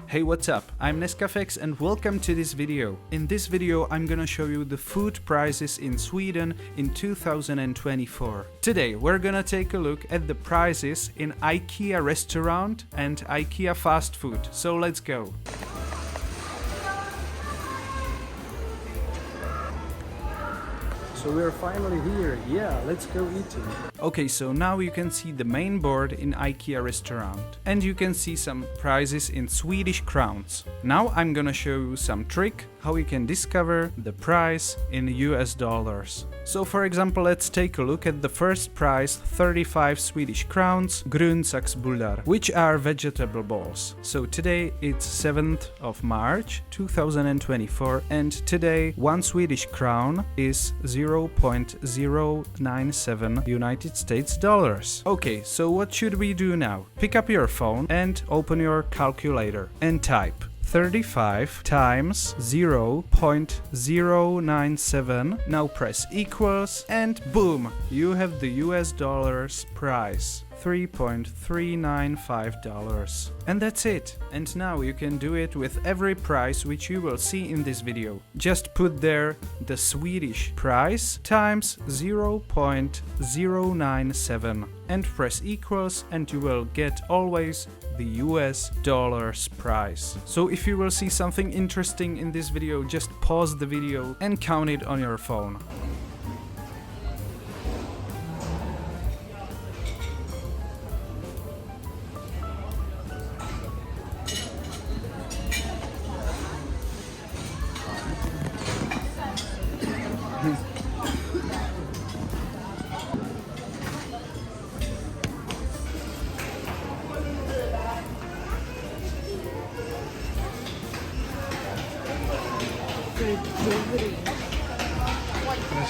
Hey, what's up? I'm Nescafex and welcome to this video. In this video I'm gonna show you the food prices in Sweden in 2024. Today we're gonna take a look at the prices in IKEA restaurant and IKEA fast food. So let's go. So we're finally here, yeah, let's go eating. Okay, so now you can see the main board in IKEA restaurant. And you can see some prices in Swedish crowns. Now I'm gonna show you some trick how you can discover the price in US dollars. So for example, let's take a look at the first price, 35 Swedish crowns, grönsaksbullar, which are vegetable balls. So today it's 7th of March 2024 and today 1 Swedish crown is 0.097 United States dollars. Okay, so what should we do now? Pick up your phone and open your calculator and type 35 times 0.097. Now press equals and boom, you have the US dollars price. $3.395. And that's it. And now you can do it with every price which you will see in this video. Just put there the Swedish price times 0.097 and press equals and you will get always the US dollars price. So if you will see something interesting in this video, just pause the video and count it on your phone.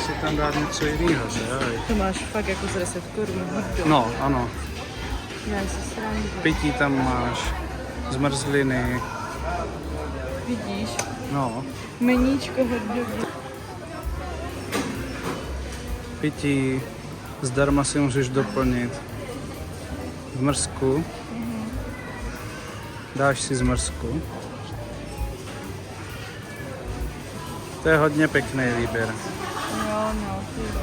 Si tam dát něco jiného, že jo? To máš fakt jako za 10 korun. No, ano. Já si srandu. Pití tam máš, zmrzliny. Vidíš? No, Meníčko hotdogy. pití, zdarma si můžeš doplnit. Zmrzku. Dáš si zmrzku. To je hodně pěkný výběr. Jo, no, ty jo.